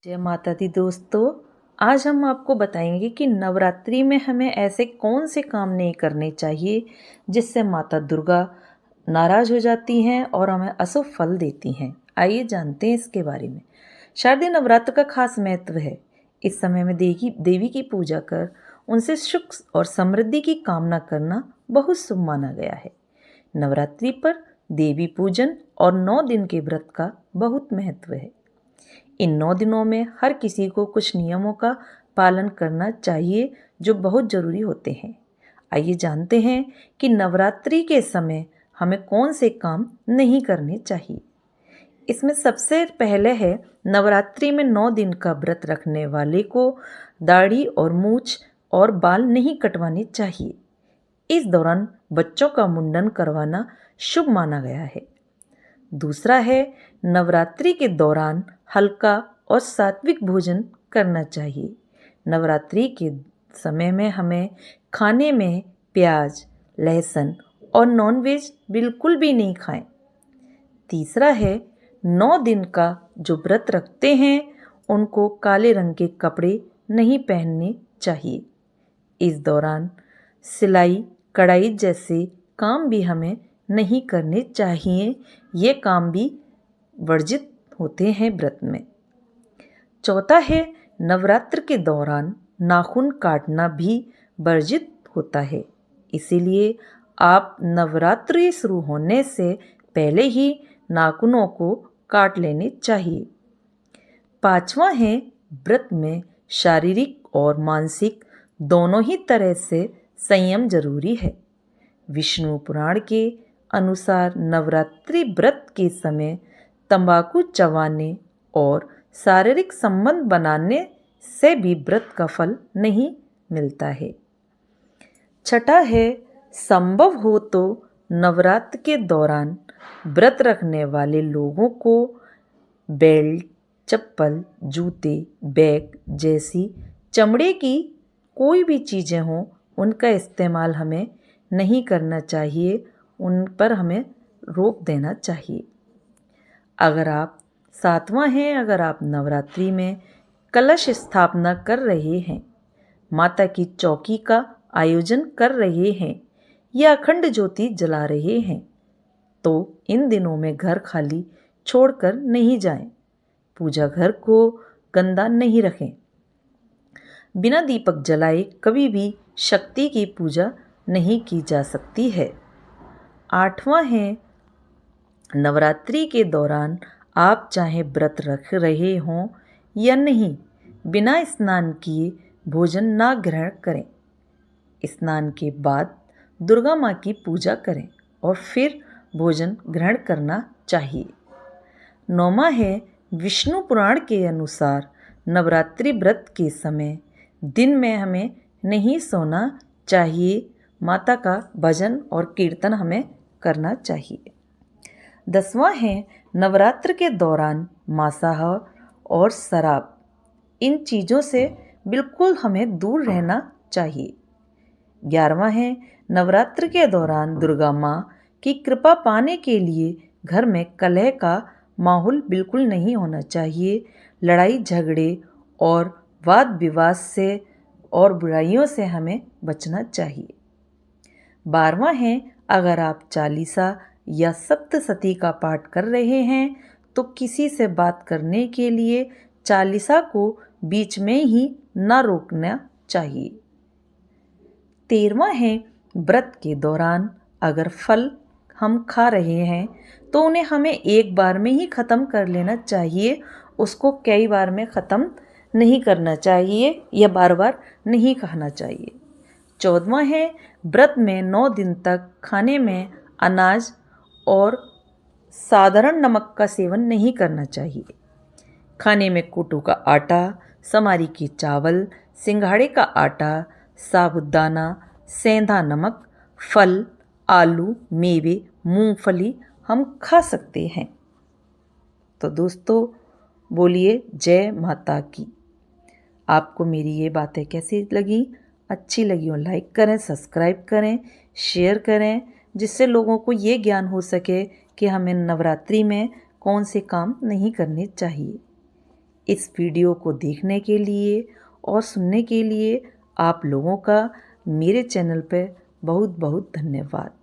जय माता दी दोस्तों। आज हम आपको बताएंगे कि नवरात्रि में हमें ऐसे कौन से काम नहीं करने चाहिए जिससे माता दुर्गा नाराज हो जाती हैं और हमें अशुभ फल देती हैं। आइए जानते हैं इसके बारे में। शारदीय नवरात्र का खास महत्व है। इस समय में देवी की पूजा कर उनसे सुख और समृद्धि की कामना करना बहुत शुभ माना गया है। नवरात्रि पर देवी पूजन और 9 दिन के व्रत का बहुत महत्व है। इन 9 दिनों में हर किसी को कुछ नियमों का पालन करना चाहिए जो बहुत ज़रूरी होते हैं। आइए जानते हैं कि नवरात्रि के समय हमें कौन से काम नहीं करने चाहिए। इसमें सबसे पहले है, नवरात्रि में 9 दिन का व्रत रखने वाले को दाढ़ी और मूछ और बाल नहीं कटवाने चाहिए। इस दौरान बच्चों का मुंडन करवाना शुभ माना गया है। दूसरा है, नवरात्रि के दौरान हल्का और सात्विक भोजन करना चाहिए। नवरात्रि के समय में हमें खाने में प्याज, लहसुन और नॉनवेज बिल्कुल भी नहीं खाएं। तीसरा है, 9 दिन का जो व्रत रखते हैं उनको काले रंग के कपड़े नहीं पहनने चाहिए। इस दौरान सिलाई, कढ़ाई जैसे काम भी हमें नहीं करने चाहिए। ये काम भी वर्जित होते हैं व्रत में। चौथा है, नवरात्र के दौरान नाखून काटना भी वर्जित होता है। इसीलिए आप नवरात्रि शुरू होने से पहले ही नाखूनों को काट लेने चाहिए। पांचवा है, व्रत में शारीरिक और मानसिक दोनों ही तरह से संयम जरूरी है। विष्णु पुराण के अनुसार नवरात्रि व्रत के समय तंबाकू चबाने और शारीरिक संबंध बनाने से भी व्रत का फल नहीं मिलता है। छठा है, संभव हो तो नवरात्र के दौरान व्रत रखने वाले लोगों को बेल्ट, चप्पल, जूते, बैग जैसी चमड़े की कोई भी चीज़ें हों उनका इस्तेमाल हमें नहीं करना चाहिए। उन पर हमें रोक देना चाहिए। अगर आप नवरात्रि में कलश स्थापना कर रहे हैं, माता की चौकी का आयोजन कर रहे हैं या अखंड ज्योति जला रहे हैं तो इन दिनों में घर खाली छोड़कर नहीं जाएं। पूजा घर को गंदा नहीं रखें। बिना दीपक जलाए कभी भी शक्ति की पूजा नहीं की जा सकती है। आठवां है, नवरात्रि के दौरान आप चाहे व्रत रख रहे हों या नहीं, बिना स्नान किए भोजन ना ग्रहण करें। स्नान के बाद दुर्गा माँ की पूजा करें और फिर भोजन ग्रहण करना चाहिए। नौवां है, विष्णु पुराण के अनुसार नवरात्रि व्रत के समय दिन में हमें नहीं सोना चाहिए। माता का भजन और कीर्तन हमें करना चाहिए। 10वां है, नवरात्र के दौरान मांसाहार और शराब, इन चीज़ों से बिल्कुल हमें दूर रहना चाहिए। 11वां है, नवरात्र के दौरान दुर्गा माँ की कृपा पाने के लिए घर में कलह का माहौल बिल्कुल नहीं होना चाहिए। लड़ाई झगड़े और वाद विवाद से और बुराइयों से हमें बचना चाहिए। 12वां है, अगर आप चालीसा या सप्तशती का पाठ कर रहे हैं तो किसी से बात करने के लिए चालीसा को बीच में ही न रोकना चाहिए। 13वां है, व्रत के दौरान अगर फल हम खा रहे हैं तो उन्हें हमें एक बार में ही ख़त्म कर लेना चाहिए। उसको कई बार में ख़त्म नहीं करना चाहिए या बार बार नहीं खाना चाहिए। 14वां है, व्रत में 9 दिन तक खाने में अनाज और साधारण नमक का सेवन नहीं करना चाहिए। खाने में कोटू का आटा, समारी के चावल, सिंघाड़े का आटा, साबूदाना, सेंधा नमक, फल, आलू, मेवे, मूंगफली हम खा सकते हैं। तो दोस्तों, बोलिए जय माता की। आपको मेरी ये बातें कैसी लगी? अच्छी लगी हो लाइक करें, सब्सक्राइब करें, शेयर करें, जिससे लोगों को ये ज्ञान हो सके कि हमें नवरात्रि में कौन से काम नहीं करने चाहिए। इस वीडियो को देखने के लिए और सुनने के लिए आप लोगों का मेरे चैनल पर बहुत बहुत धन्यवाद।